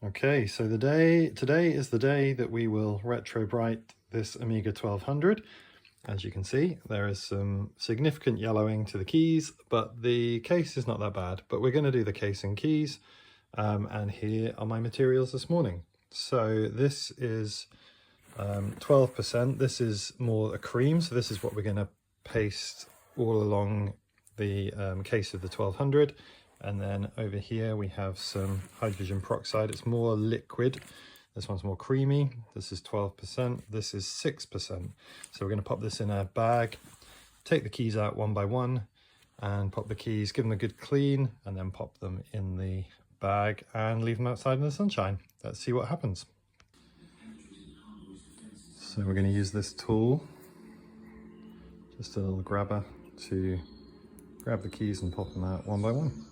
Okay, so today is the day that we will retrobright this Amiga 1200. As you can see, there is some significant yellowing to the keys, but the case is not that bad. But we're going to do the case and keys, and here are my materials this morning. So this is 12%. This is more a cream, so this is what we're going to paste all along the case of the 1200. And then over here we have some hydrogen peroxide. It's more liquid. This one's more creamy. This is 12%. This is 6%. So we're going to pop this in a bag, take the keys out one by one, and pop the keys, give them a good clean, and then pop them in the bag and leave them outside in the sunshine. Let's see what happens. So we're going to use this tool, just a little grabber, to grab the keys and pop them out one by one.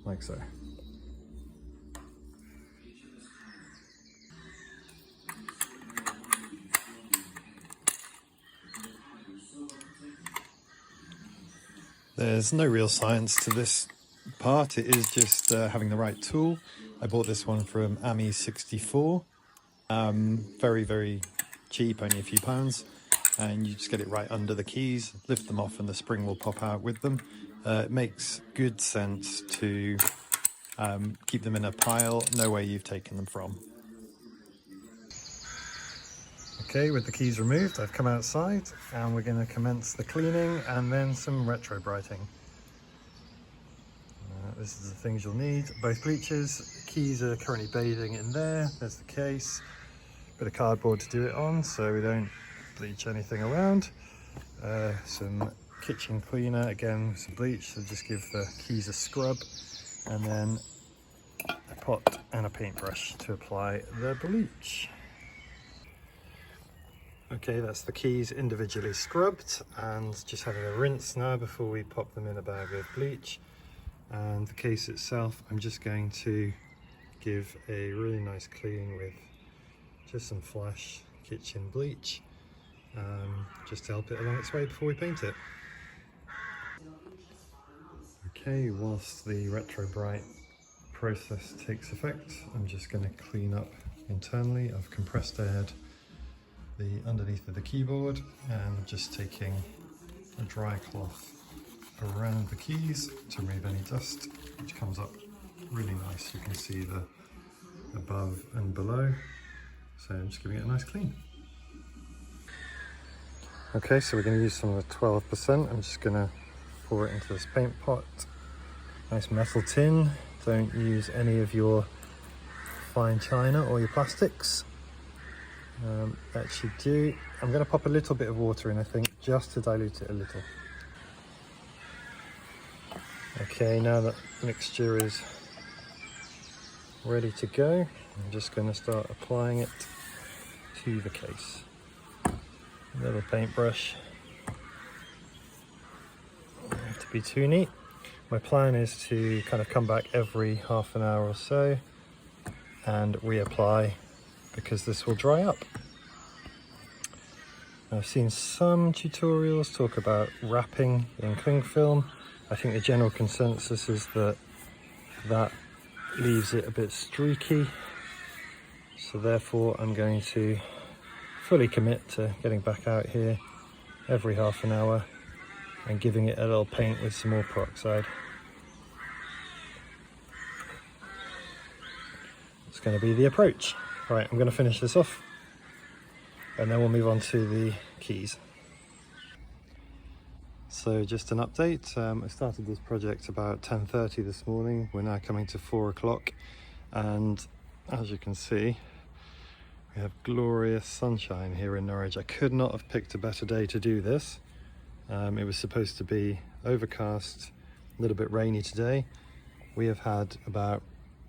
Like so. There's no real science to this part, it is just having the right tool. I bought this one from Amiga 64, very, very cheap, only a few pounds, and you just get it right under the keys, lift them off and the spring will pop out with them. It makes good sense to keep them in a pile, know where you've taken them from. Okay, with the keys removed, I've come outside and we're going to commence the cleaning and then some retrobrighting. This is the things you'll need. Both bleachers, keys are currently bathing in there. There's the case, bit of cardboard to do it on so we don't bleach anything around. Some kitchen cleaner, again some bleach, so just give the keys a scrub, and then a pot and a paintbrush to apply the bleach. Okay, that's the keys individually scrubbed and just having a rinse now before we pop them in a bag of bleach. And the case itself, I'm just going to give a really nice clean with just some Flash kitchen bleach, just to help it along its way before we paint it. Okay, whilst the retrobright process takes effect, I'm just going to clean up internally. I've compressed aired the underneath of the keyboard and just taking a dry cloth around the keys to remove any dust, which comes up really nice. You can see the above and below, so I'm just giving it a nice clean. Okay, so we're going to use some of the 12%. I'm just going to pour it into this paint pot. Nice metal tin. Don't use any of your fine china or your plastics. That should do. I'm going to pop a little bit of water in, I think, just to dilute it a little. Okay, now that mixture is ready to go, I'm just going to start applying it to the case. A little paintbrush. Don't have to be too neat. My plan is to kind of come back every half an hour or so and reapply, because this will dry up. I've seen some tutorials talk about wrapping in cling film. I think the general consensus is that that leaves it a bit streaky, so therefore I'm going to fully commit to getting back out here every half an hour and giving it a little paint with some more peroxide. It's going to be the approach. Right, I'm going to finish this off and then we'll move on to the keys. So just an update, I started this project about 10:30 this morning. We're now coming to 4 o'clock, and as you can see, we have glorious sunshine here in Norwich. I could not have picked a better day to do this. It was supposed to be overcast, a little bit rainy today. We have had about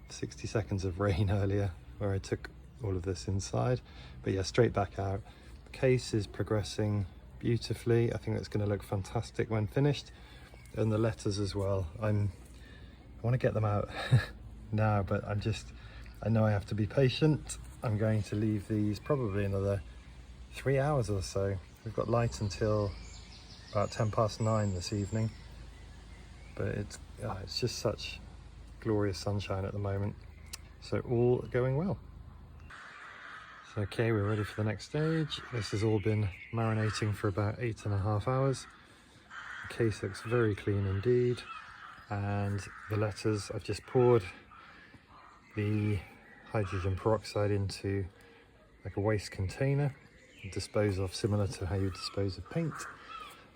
60 seconds of rain earlier where I took all of this inside, but yeah, straight back out. The case is progressing beautifully. I think that's going to look fantastic when finished, and the letters as well. I want to get them out now, but I know I have to be patient. I'm going to leave these probably another 3 hours or so. We've got light until about 9:10 this evening, but it's just such glorious sunshine at the moment, so all going well. So okay, we're ready for the next stage. This has all been marinating for about 8.5 hours. The case looks very clean indeed, and the letters, I've just poured the hydrogen peroxide into like a waste container, dispose of similar to how you dispose of paint,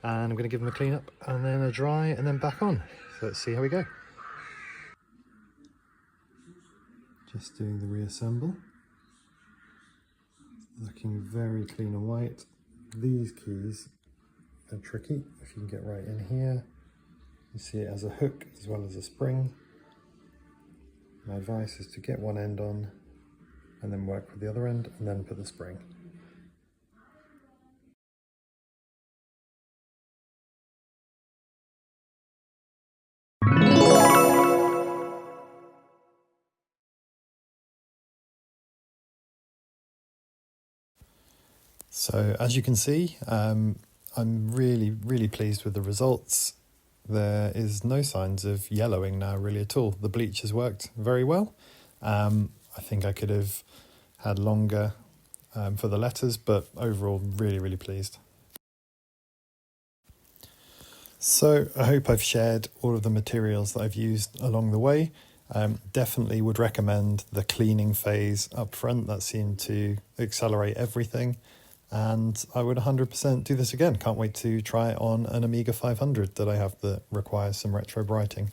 and I'm going to give them a clean up and then a dry and then back on. So let's see how we go. Just doing the reassemble. Looking very clean and white. These keys are tricky. If you can get right in here, you see it has a hook as well as a spring. My advice is to get one end on and then work with the other end and then put the spring. So as you can see, I'm really pleased with the results. There is no signs of yellowing now really at all. The bleach has worked very well. I think I could have had longer for the letters, but overall really pleased. So I hope I've shared all of the materials that I've used along the way. Definitely would recommend the cleaning phase up front. That seemed to accelerate everything. And I would 100% do this again. Can't wait to try it on an Amiga 500 that I have that requires some retrobrighting.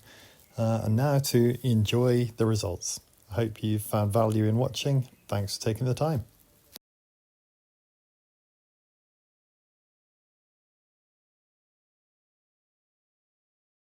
And now to enjoy the results. I hope you've found value in watching. Thanks for taking the time.